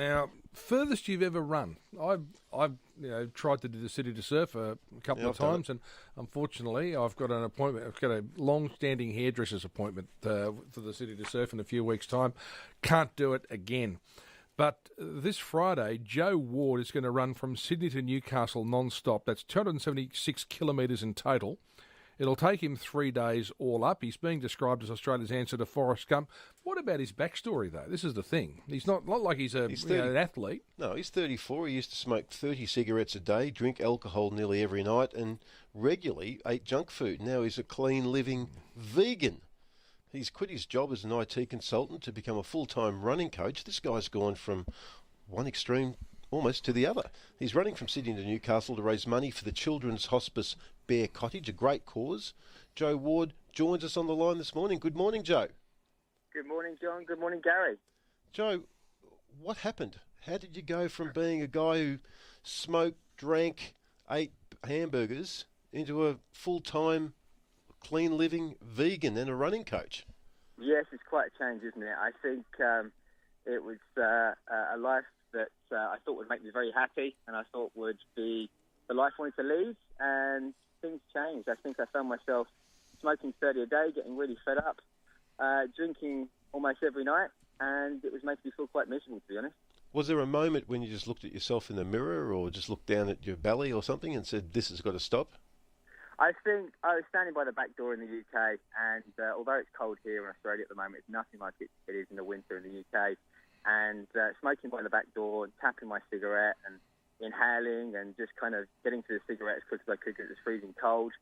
Now, furthest you've ever run? I've tried to do the City to Surf a couple of times, and unfortunately, I've got an appointment. I've got a long-standing hairdresser's appointment for the City to Surf in a few weeks' time. Can't do it again. But this Friday, Joe Ward is going to run from Sydney to Newcastle non-stop. That's 276 kilometres in total. It'll take him 3 days all up. He's being described as Australia's answer to Forrest Gump. What about his backstory, though? This is the thing. He's not like he's an athlete. No, he's 34. He used to smoke 30 cigarettes a day, drink alcohol nearly every night, and regularly ate junk food. Now he's a clean living vegan. He's quit his job as an IT consultant to become a full-time running coach. This guy's gone from one extreme almost to the other. He's running from Sydney to Newcastle to raise money for the Children's Hospice Bear Cottage, a great cause. Joe Ward joins us on the line this morning. Good morning, Joe. Good morning, John. Good morning, Gary. Joe, what happened? How did you go from being a guy who smoked, drank, ate hamburgers into a full-time, clean-living vegan and a running coach? Yes, it's quite a change, isn't it? I think it was a life that I thought would make me very happy, and I thought would be the life I wanted to lead, and things changed. I think I found myself smoking 30 a day, getting really fed up, drinking almost every night, and it was making me feel quite miserable, to be honest. Was there a moment when you just looked at yourself in the mirror or just looked down at your belly or something and said, this has got to stop? I think I was standing by the back door in the UK, and although it's cold here in Australia at the moment, it's nothing like it is in the winter in the UK. And smoking by the back door and tapping my cigarette and inhaling and just kind of getting to the cigarette as quick as I could because it was freezing cold.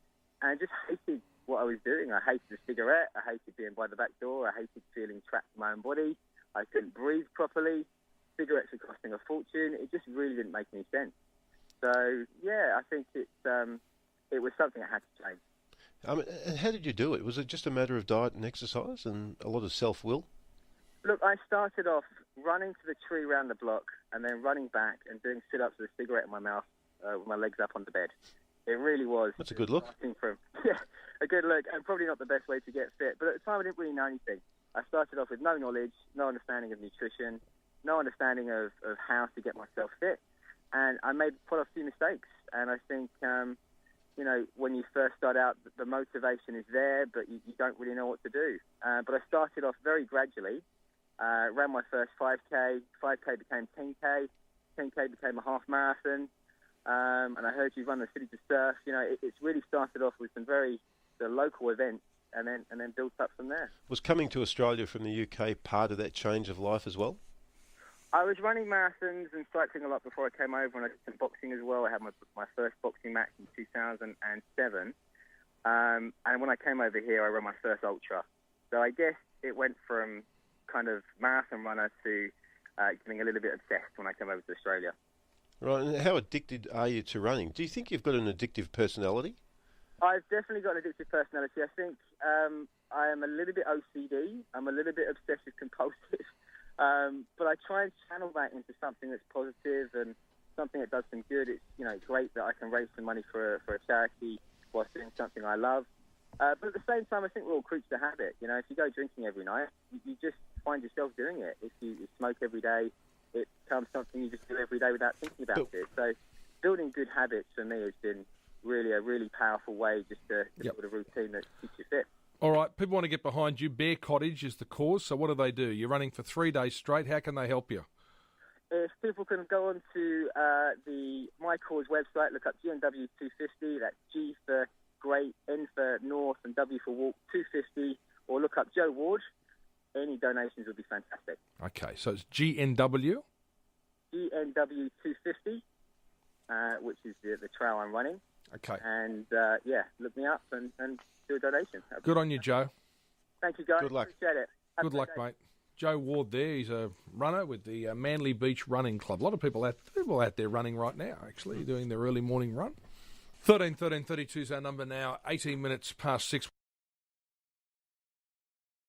And I just hated what I was doing. I hated the cigarette. I hated being by the back door. I hated feeling trapped in my own body. I couldn't breathe properly. Cigarettes were costing a fortune. It just really didn't make any sense. So, yeah, I think it was something I had to change. And how did you do it? Was it just a matter of diet and exercise and a lot of self-will? Look, I started off running to the tree round the block and then running back and doing sit-ups with a cigarette in my mouth with my legs up on the bed. It really was. That's a good look. Yeah, a good look, and probably not the best way to get fit. But at the time, I didn't really know anything. I started off with no knowledge, no understanding of nutrition, no understanding of how to get myself fit. And I made quite a few mistakes. And I think, when you first start out, the motivation is there, but you don't really know what to do. But I started off very gradually. Ran my first 5K, 5K became 10K, 10K became a half marathon, and I heard you run the City to Surf. It's really started off with some the local events, and then built up from there. Was coming to Australia from the UK part of that change of life as well? I was running marathons and cycling a lot before I came over, and I did some boxing as well. I had my first boxing match in 2007, and when I came over here, I ran my first ultra. So I guess it went from kind of marathon runner to getting a little bit obsessed when I came over to Australia. Right, and how addicted are you to running? Do you think you've got an addictive personality? I've definitely got an addictive personality. I think I am a little bit OCD. I'm a little bit obsessive compulsive. But I try and channel that into something that's positive and something that does some good. It's great that I can raise some money for a charity whilst doing something I love. But at the same time, I think we're all creatures of habit. If you go drinking every night, you just find yourself doing it. If you smoke every day, it becomes something you just do every day without thinking about it. So building good habits for me has been really a really powerful way just to build a routine that keeps you fit. All right, people want to get behind you. Bear Cottage is the cause, so what do? You're running for 3 days straight. How can they help you? If people can go on to the My Cause website, look up GNW250, that's G for Great, N for North, and W for Walk 250, or look up Joe Ward. Any donations would be fantastic. Okay, so it's GNW? GNW250, which is the trail I'm running. Okay. And, look me up and do a donation. Good on you, Joe. Thank you, guys. Good luck. Appreciate it. Good luck, mate. Joe Ward there. He's a runner with the Manly Beach Running Club. A lot of people out there running right now, actually, doing their early morning run. 13 32 is our number now. 18 minutes past 6.